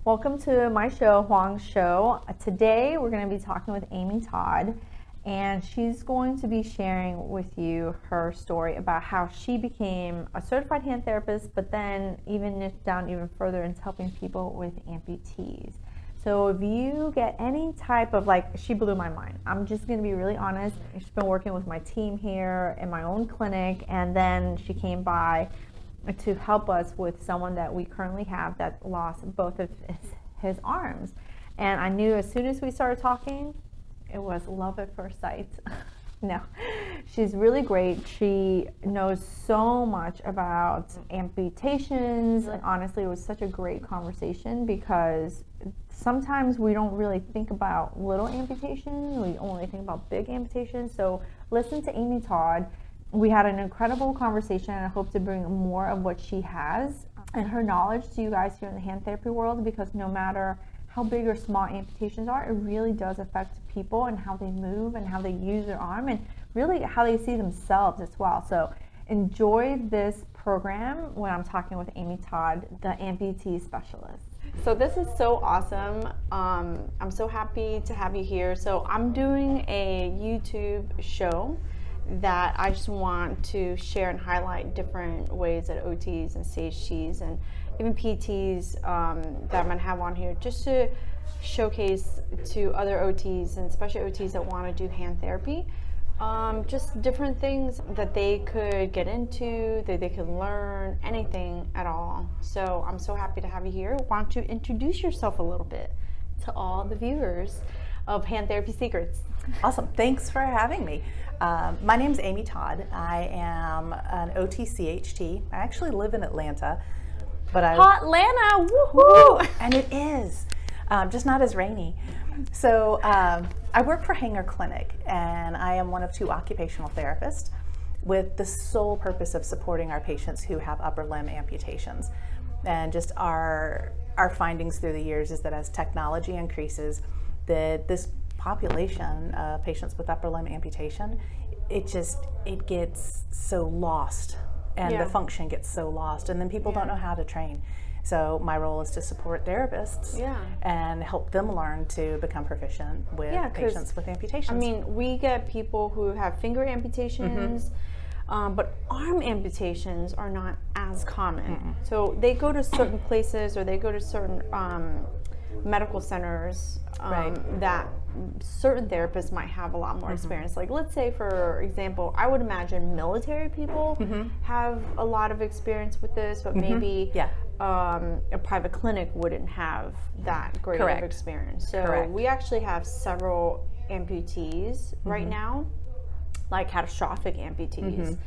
Welcome to my show, Huang's Show. Today we're going to be talking with Amy Todd, and she's going to be sharing with you her story about how she became a certified hand therapist, but then even niched down even further into helping people with amputees. So if you get any type of, she blew my mind. I'm just going to be really honest. She's been working with my team here in my own clinic, and then she came by to help us with someone that we currently have that lost both of his arms. And I knew as soon as we started talking, it was love at first sight. No, she's really great. She knows so much about amputations. And honestly, it was such a great conversation because sometimes we don't really think about little amputations. We only think about big amputations. So listen to Amy Todd. We had an incredible conversation, and I hope to bring more of what she has and her knowledge to you guys here in the hand therapy world, because no matter how big or small amputations are, it really does affect people and how they move and how they use their arm and really how they see themselves as well. So enjoy this program when I'm talking with Amy Todd, the amputee specialist. So this is so awesome. I'm so happy to have you here. So I'm doing a YouTube show that I just want to share and highlight different ways that OTs and CHTs and even PTs that I'm going to have on here, just to showcase to other OTs and especially OTs that want to do hand therapy, just different things that they could get into, that they can learn, anything at all. So I'm so happy to have you here. Why don't you introduce yourself a little bit to all the viewers of Hand Therapy Secrets? Awesome. Thanks for having me. My name is Amy Todd. I am an OT-CHT. I actually live in Atlanta. But Hot Atlanta! Woohoo! And it is. Just not as rainy. So I work for Hanger Clinic, and I am one of 2 occupational therapists with the sole purpose of supporting our patients who have upper limb amputations. And just our findings through the years is that as technology increases, that this population of patients with upper limb amputation, it gets so lost, and the function gets so lost, and then people don't know how to train. So my role is to support therapists and help them learn to become proficient with patients with amputations. I mean, we get people who have finger amputations, but arm amputations are not as common. So they go to certain places, or they go to certain medical centers that certain therapists might have a lot more experience. Like, let's say, for example, I would imagine military people have a lot of experience with this, but maybe a private clinic wouldn't have that great of experience. So we actually have several amputees right now, like catastrophic amputees.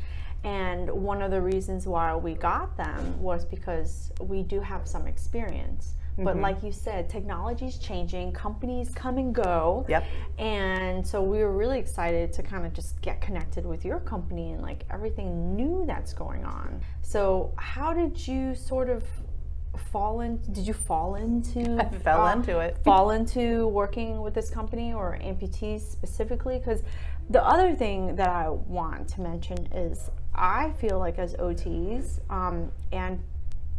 And one of the reasons why we got them was because we do have some experience. But like you said, technology's changing, companies come and go. And so we were really excited to kind of just get connected with your company and like everything new that's going on. So how did you sort of fall into working with this company, or amputees specifically? Because the other thing that I want to mention is I feel like as OTs and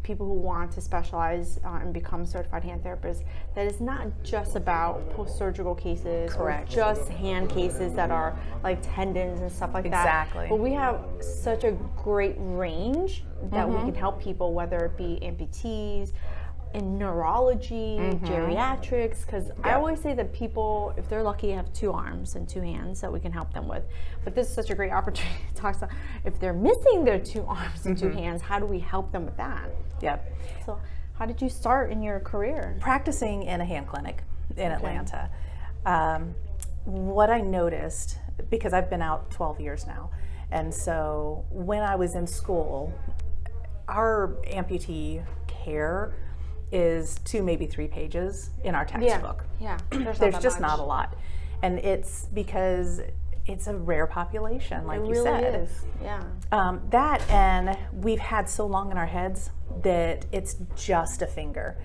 people who want to specialize and become certified hand therapists, that it's not just about post-surgical cases or just hand cases that are like tendons and stuff like that. But we have such a great range that we can help people, whether it be amputees, in neurology, geriatrics, because I always say that people, if they're lucky, have 2 arms and 2 hands that we can help them with. But this is such a great opportunity to talk about if they're missing their 2 arms and 2 hands, how do we help them with that? So how did you start in your career? Practicing in a hand clinic in Atlanta. What I noticed, because I've been out 12 years now, and so when I was in school, our amputee care is 2, maybe 3 pages in our textbook. There's just not a lot. And it's because it's a rare population, like you said. It really is, that, and we've had so long in our heads that it's just a finger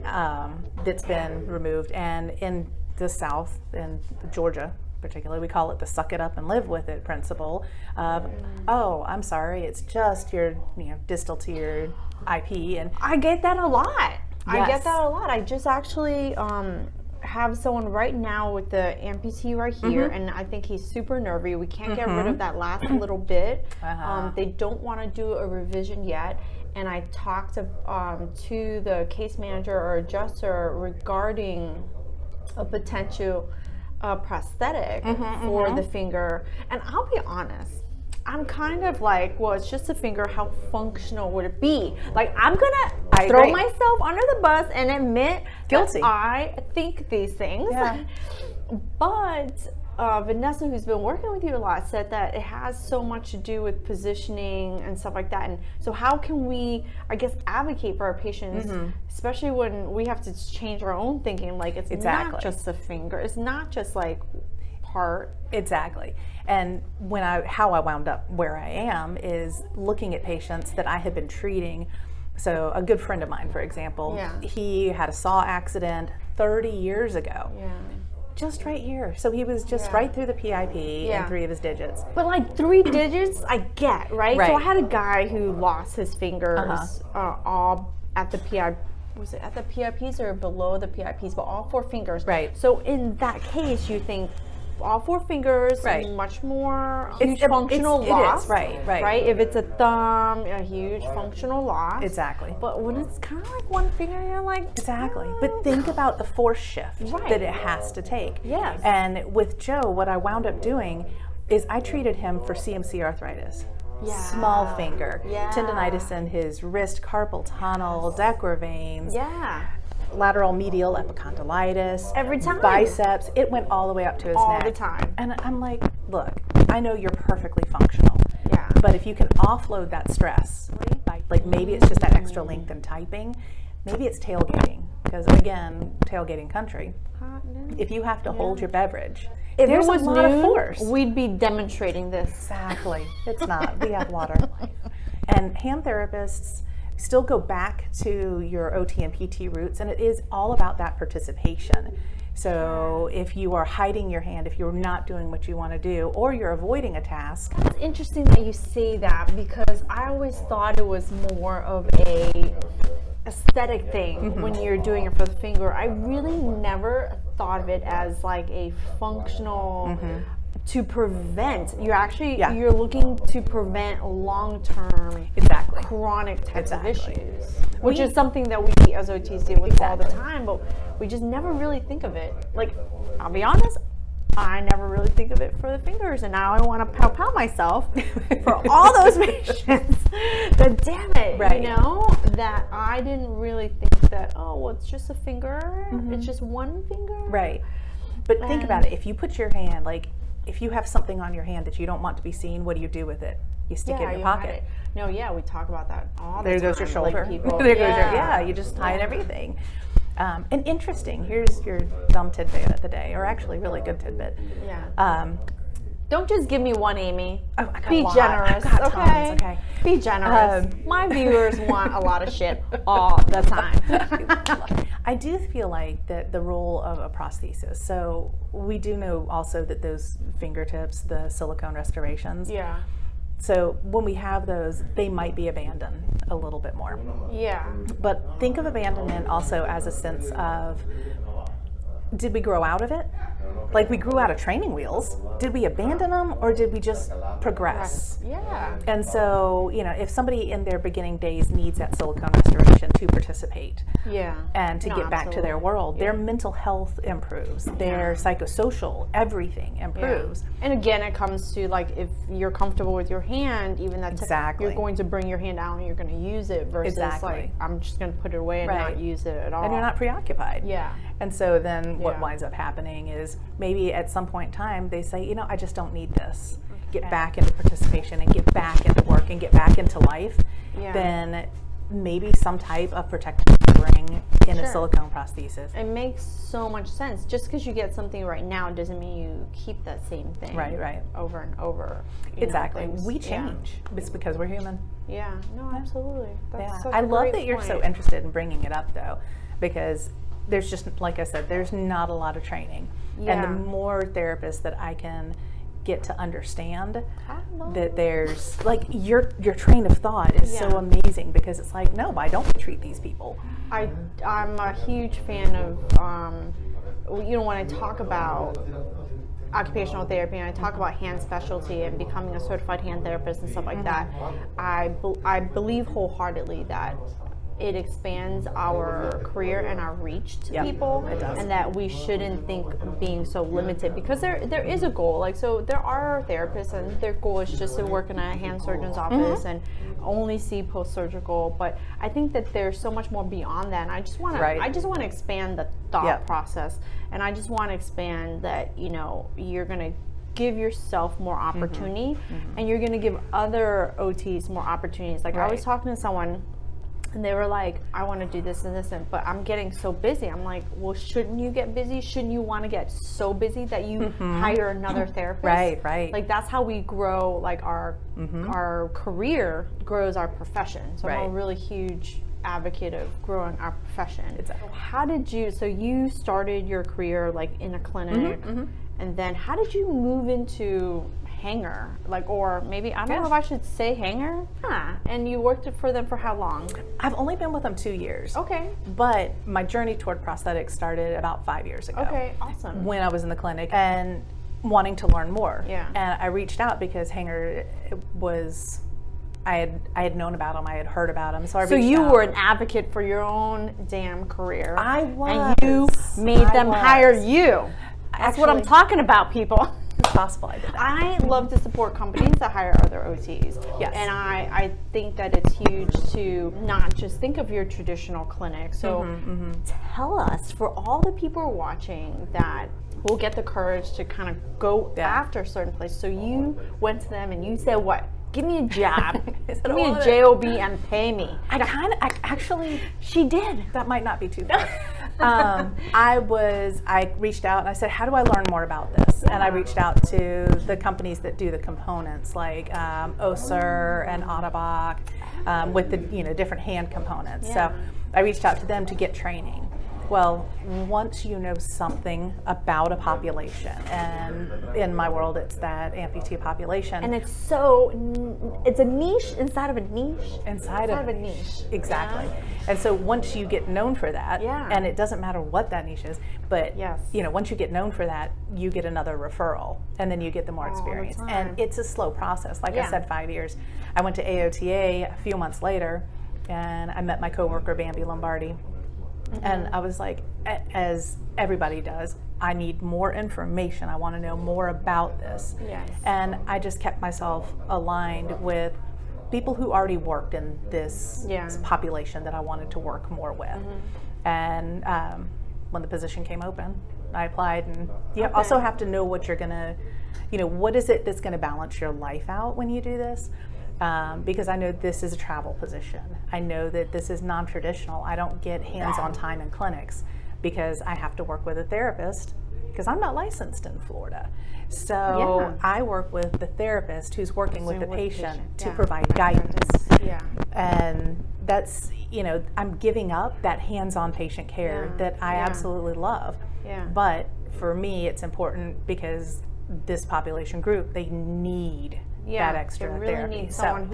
that's been removed. And in the South, in Georgia particularly, we call it the suck it up and live with it principle of, oh, I'm sorry, it's just your distal to your IP. And I get that a lot. I get that a lot. I just actually have someone right now with the amputee right here, and I think he's super nervy. We can't get rid of that last little bit. They don't want to do a revision yet. And I talked to the case manager or adjuster regarding a potential prosthetic for the finger. And I'll be honest, I'm kind of like, well, it's just a finger. How functional would it be? Like, I'm gonna throw myself under the bus and admit guilty. that I think these things. Yeah. But Vanessa, who's been working with you a lot, said that it has so much to do with positioning and stuff like that. And so how can we, I guess, advocate for our patients, especially when we have to change our own thinking? Like, it's not just a finger. It's not just like part. Exactly. And how I wound up where I am is looking at patients that I had been treating. So a good friend of mine, for example, he had a saw accident 30 years ago. Just right here. So he was just right through the PIP and 3 of his digits. But like 3 digits, I get, right? So I had a guy who lost his fingers all at the PIP. Was it at the PIPs or below the PIPs? But all 4 fingers. Right. So in that case, you think all 4 fingers, much more huge functional loss. It is, right. If it's a thumb, a huge functional loss. Exactly. But when it's kind of like 1 finger, you're like, exactly. But think about the force shift that it has to take. Yes. And with Joe, what I wound up doing is I treated him for CMC arthritis. Small finger, tendonitis in his wrist, carpal tunnel, Decker veins. Lateral medial epicondylitis. Every time. Biceps. It went all the way up to his neck. All the time. And I'm like, look, I know you're perfectly functional. But if you can offload that stress, like maybe it's just that extra length in typing, maybe it's tailgating. Because again, tailgating country. If you have to hold your beverage, if there's it was a lot of force. We'd be demonstrating this. Exactly. It's not. We have water. And hand therapists still go back to your OT and PT roots, and it is all about that participation. So if you are hiding your hand, if you're not doing what you want to do, or you're avoiding a task. It's interesting that you say that, because I always thought it was more of a aesthetic thing when you're doing it for the finger. I really never thought of it as like a functional to prevent. You're actually you're looking to prevent long-term chronic types of issues, which is something that we as OTs deal with all the time, but we just never really think of it. Like, I'll be honest, I never really think of it for the fingers, and now I want to pow myself for all those patients. But damn it, you know, that I didn't really think that, oh, well, it's just a finger. It's just 1 finger. Right. But think about it. If you put your hand, like, if you have something on your hand that you don't want to be seen, what do you do with it? You stick it in your pocket. No, we talk about that all the time. There goes your shoulder. Like people, there goes your, you just hide everything. And interesting, here's your dumb tidbit of the day, or actually really good tidbit. Don't just give me one, Amy. Oh, I got Be a lot. generous, I've got tons, okay? Be generous. My viewers want a lot of shit all the time. I do feel like that the role of a prosthesis. So we do know also that those fingertips, the silicone restorations. So when we have those, they might be abandoned a little bit more. But think of abandonment also as a sense of, did we grow out of it? Like, we grew out of training wheels. Did we abandon them, or did we just progress? And so, you know, if somebody in their beginning days needs that silicone restoration to participate and to get back to their world, their mental health improves, their psychosocial, everything improves. And again, it comes to, like, if you're comfortable with your hand, even that you're going to bring your hand out and you're going to use it versus like, I'm just going to put it away and not use it at all. And you're not preoccupied. And so then what winds up happening is maybe at some point in time they say, you know, I just don't need this. Get back into participation and get back into work and get back into life. Then maybe some type of protective covering in a silicone prosthesis. It makes so much sense. Just because you get something right now doesn't mean you keep that same thing over and over. Exactly. We change. It's because we're human. No, absolutely. That's such I a love great that you're point. so interested in bringing it up, though, because there's just, like I said, there's not a lot of training. And the more therapists that I can get to understand that there's like your train of thought is so amazing, because it's like, no, why don't we treat these people? I'm a huge fan of when I talk about occupational therapy and I talk about hand specialty and becoming a certified hand therapist and stuff like that, I believe wholeheartedly that it expands our career and our reach to people, it does. and that we shouldn't think of being so limited, because there is a goal. Like, so there are therapists and their goal is just to work in a hand surgeon's office and only see post-surgical, but I think that there's so much more beyond that, and I just want to expand the thought process, and I just want to expand that, you're going to give yourself more opportunity and you're going to give other OTs more opportunities. Like, I was talking to someone and they were like, I want to do this and this, but I'm getting so busy. I'm like, well, shouldn't you get busy? Shouldn't you want to get so busy that you hire another therapist? Right. Like, that's how we grow, like, our career grows our profession. So I'm a really huge advocate of growing our profession. How did you, so you started your career like in a clinic, and then how did you move into hanger, like, or maybe I don't know if I should say hanger, and you worked for them for how long? I've only been with them 2 years. Okay. But my journey toward prosthetics started about 5 years ago. Okay, awesome. When I was in the clinic and wanting to learn more. Yeah. And I reached out because hanger was, I had known about them, I had heard about them, so I reached out. So you were an advocate for your own damn career. I was. And you made them hire you. That's what I'm talking about, people. It's possible I did that. I love to support companies that hire other OTs. Yes. And I think that it's huge to not just think of your traditional clinic. So tell us, for all the people watching that will get the courage to kind of go after certain places. So you went to them and you said, what? Give me a job. Give me a job and pay me. Actually, she did. That might not be too far. I reached out and I said, how do I learn more about this? And I reached out to the companies that do the components, like Oser and Ottobock, with the different hand components. So I reached out to them to get training. Well, once you know something about a population, and in my world it's that amputee population. And it's a niche inside of a niche. Inside of a niche. Exactly. Yeah. And so once you get known for that, and it doesn't matter what that niche is, but once you get known for that, you get another referral, and then you get the more experience. And it's a slow process. Like I said, 5 years. I went to AOTA a few months later, and I met my coworker, Bambi Lombardi. And I was like, as everybody does, I need more information. I want to know more about this. Yes. And I just kept myself aligned with people who already worked in this population that I wanted to work more with. And when the position came open, I applied. And you also have to know what you're going to, what is it that's going to balance your life out when you do this? Because I know this is a travel position. I know that this is non-traditional. I don't get hands-on time in clinics because I have to work with a therapist because I'm not licensed in Florida. So I work with the therapist who's working with the patient to provide guidance. And that's, I'm giving up that hands-on patient care that I absolutely love. But for me, it's important because this population group, they need that extra they really therapy. Need someone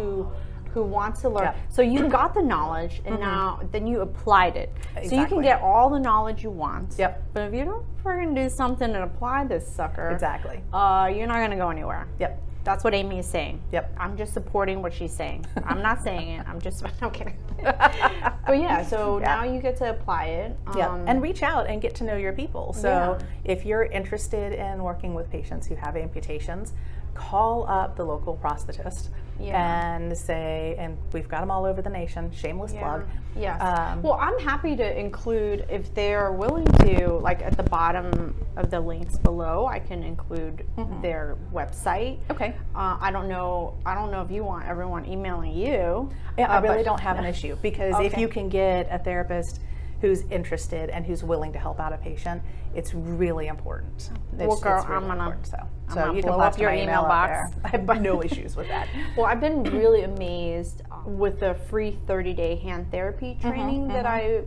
who wants to learn. So you got the knowledge, and now then you applied it. Exactly. So you can get all the knowledge you want. Yep. But if you don't freaking do something and apply this sucker, exactly, you're not gonna go anywhere. Yep. That's what Amy is saying. Yep. I'm just supporting what she's saying. I'm not saying it. I'm just okay. But so now you get to apply it. And reach out and get to know your people. So if you're interested in working with patients who have amputations, call up the local prosthetist and say, and we've got them all over the nation, shameless plug. Yes. Well, I'm happy to include, if they're willing to, like at the bottom of the links below, I can include their website. Okay. I don't know if you want everyone emailing you. Yeah, I really don't have an issue because if you can get a therapist who's interested and who's willing to help out a patient, it's really important. Well, girl, it's really I'm gonna important. So gonna you can blow blast up your my email up box. there. I have no issues with that. Well, I've been really amazed with the free 30-day hand therapy training that I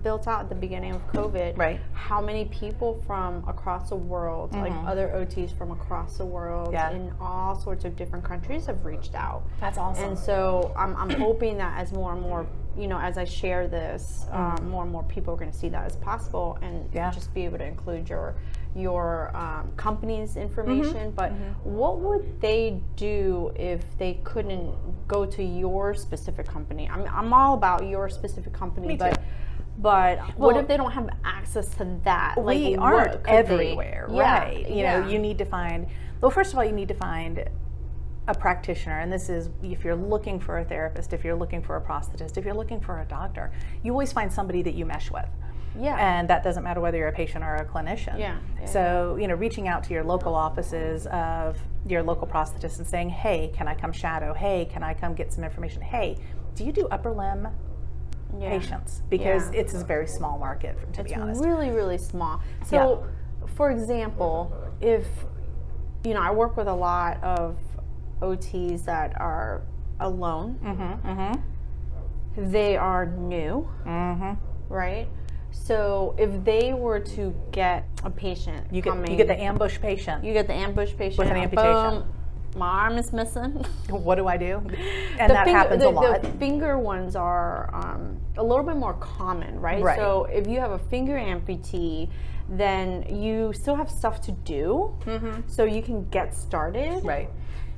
built out at the beginning of COVID. Right. How many people from across the world, like other OTs from across the world in all sorts of different countries have reached out. That's awesome. And so I'm hoping that as more and more, as I share this, more and more people are going to see that as possible, and just be able to include your company's information. But what would they do if they couldn't go to your specific company? I'm all about your specific company. Me but too. But what if they don't have access to that? We aren't everywhere, right? You know, you need to find, well, first of all, you need to find a practitioner, and this is if you're looking for a therapist, if you're looking for a prosthetist, if you're looking for a doctor, you always find somebody that you mesh with. Yeah. And that doesn't matter whether you're a patient or a clinician. Yeah. So, reaching out to your local offices of your local prosthetist and saying, hey, can I come shadow? Hey, can I come get some information? Hey, do you do upper limb patients? Because it's a very small market, to be honest. It's really, really small. So, for example, if, I work with a lot of OTs that are alone. They are new, right? So if they were to get a patient, you get the ambush patient. You get the ambush patient with an amputation. Boom, my arm is missing. What do I do? And that happens a lot. The finger ones are a little bit more common, right? Right. So if you have a finger amputee, then you still have stuff to do, so you can get started. Right.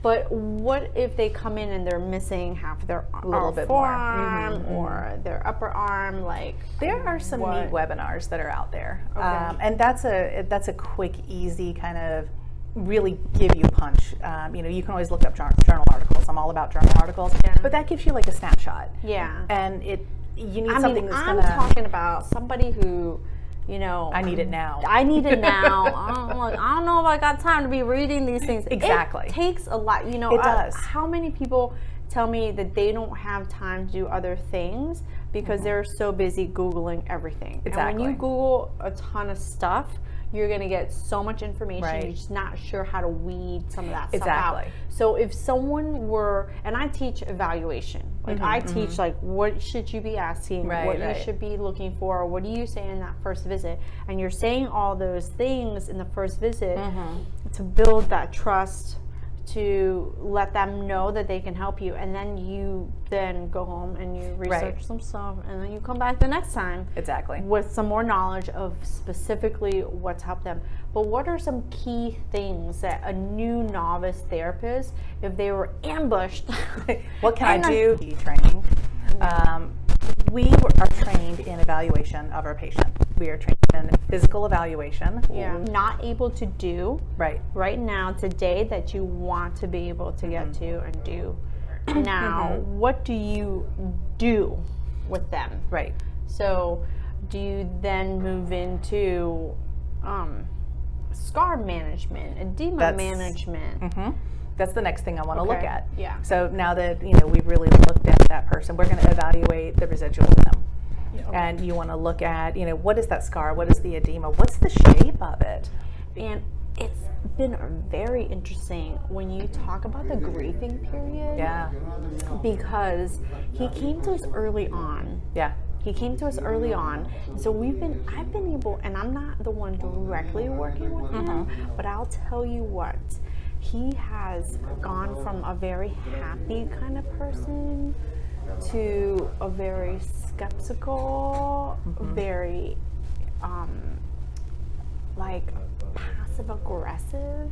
But what if they come in and they're missing half their forearm or their upper arm? Like, there are some neat webinars that are out there, Okay. and that's a quick, easy kind of really give you punch. You can always look up journal articles. I'm all about journal articles, but that gives you like a snapshot. Yeah. And you need something that's I'm gonna. talking about somebody who. I need it now. I need it now. I don't know if I got time to be reading these things. Exactly. It takes a lot. It does. How many people tell me that they don't have time to do other things because they're so busy Googling everything? Exactly. And when you Google a ton of stuff, you're going to get so much information. Right. You're just not sure how to weed some of that stuff Exactly. out. So if someone were, and I teach evaluation, like I teach like what should you be asking, what you should be looking for, what do you say in that first visit, and you're saying all those things in the first visit to build that trust, to let them know that they can help you, and then you go home and you research some stuff, and then you come back the next time with some more knowledge of specifically what's helped them. But what are some key things that a new novice therapist, if they were ambushed, what can I do? Training. We are trained in evaluation of our patient. We are trained in physical evaluation. Not able to do right now today that you want to be able to get to and do now. What do you do with them? Right. So do you then move into scar management, edema management? That's the next thing I want to look at. Yeah. So now that we've really looked at that person, we're going to evaluate the residual in them. And you want to look at what is that scar? What is the edema? What's the shape of it? And it's been very interesting when you talk about the grieving period. Yeah. Because he came to us early on. Yeah. He came to us early on, so I've been able, and I'm not the one directly working with him, but I'll tell you what, he has gone from a very happy kind of person to a very skeptical, very like passive aggressive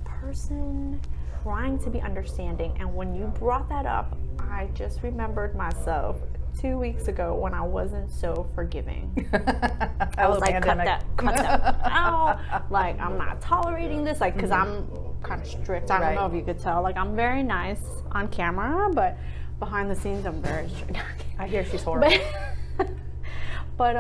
person, trying to be understanding. And when you brought that up, I just remembered myself 2 weeks ago when I wasn't so forgiving. I was like, cut that out. Like, I'm not tolerating this. Like, because I'm kind of strict. I don't know if you could tell. Like, I'm very nice on camera, but behind the scenes, I'm very strict. I hear she's horrible. But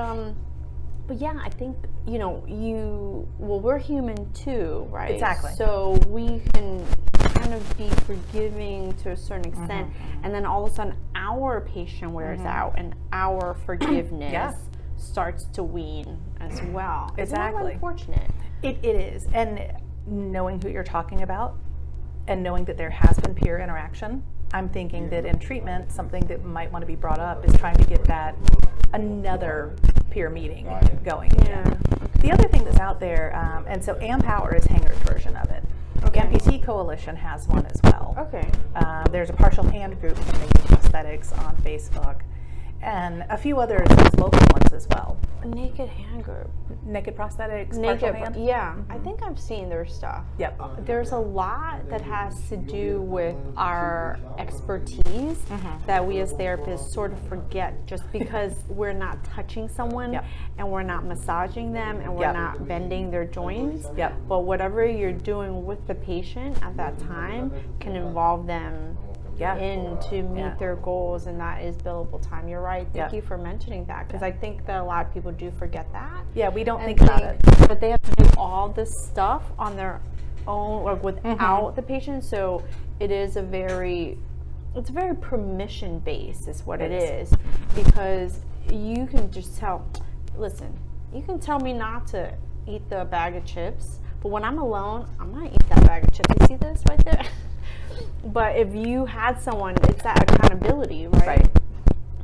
yeah, I think, we're human too, right? Exactly. So we can kind of be forgiving to a certain extent, and then all of a sudden our patient wears out and our forgiveness Yeah. starts to wane as well. Isn't that Exactly. unfortunate? It is. And knowing who you're talking about and knowing that there has been peer interaction, I'm thinking that in treatment, something that might want to be brought up is trying to get that another peer meeting going again. The other thing that's out there, and so Ampower is Hanger's version of it. Amputee Coalition has one as well. Okay. There's a partial hand group for making prosthetics on Facebook, and a few others, there's local ones as well. A naked hand group. Naked prosthetics, Naked, partial hand. yeah. I think I've seen their stuff. Yep. There's a lot that has to do with our expertise that we as therapists sort of forget just because we're not touching someone Yep. and we're not massaging them and we're Yep. not bending their joints. Yep. But whatever you're doing with the patient at that time can involve them Yeah. in to meet Yeah. their goals, and that is billable time. You're right. Thank Yeah. you for mentioning that, because I think that a lot of people do forget that. Yeah, we don't And think about it. But they have to do all this stuff on their own, or without the patient. So it is it's very permission based, is what it is, because you can just listen, you can tell me not to eat the bag of chips, but when I'm alone, I'm gonna eat that bag of chips. You see this right there? But if you had someone, it's that accountability, right?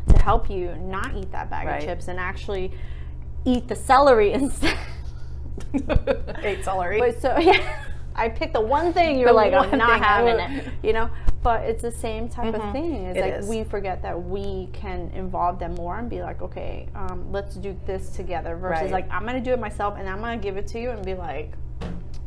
To help you not eat that bag of chips and actually eat the celery instead. Ate celery. But so yeah, I picked the one thing you're like, I'm not having it, you know. But it's the same type of thing. It's like we forget that we can involve them more and be like, okay, let's do this together. Versus like, I'm gonna do it myself and I'm gonna give it to you and be like,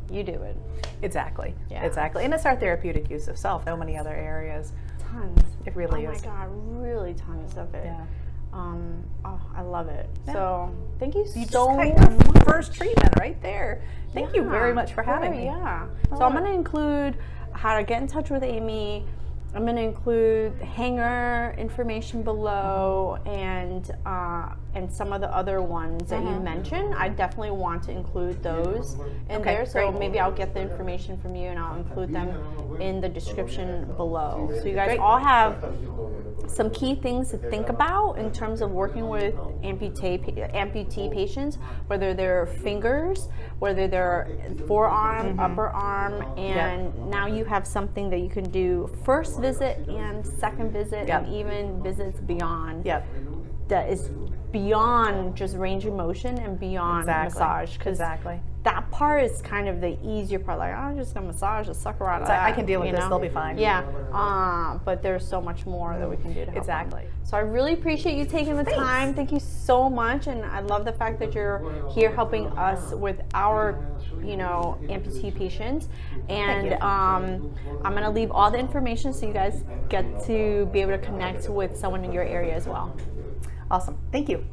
you do it. Exactly. Yeah. Exactly. And it's our therapeutic use of self. So many other areas. Tons. It really is. is. Oh my God, really tons of it. Yeah. I love it. Yeah. So thank you You so just much. got your first treatment right there. Thank you very much for having me. Yeah. So I'm going to include how to get in touch with Amy. I'm going to include hanger information below and some of the other ones that you mentioned. I definitely want to include those in there. So great. maybe I'll get the information from you and I'll include them in the description below. So you guys all have some key things to think about in terms of working with amputee patients, whether they're fingers, whether they're forearm, upper arm, and now you have something that you can do first visit and second visit and even visits beyond. That is beyond just range of motion and beyond massage, because that part is kind of the easier part. Like, I'm just gonna massage the sucker out of that. I can deal with this, they'll be fine. Yeah, but there's so much more that we can do to help them. So I really appreciate you taking the time. Thank you so much, and I love the fact that you're here helping us with our, amputee patients. And I'm gonna leave all the information so you guys get to be able to connect with someone in your area as well. Awesome. Thank you.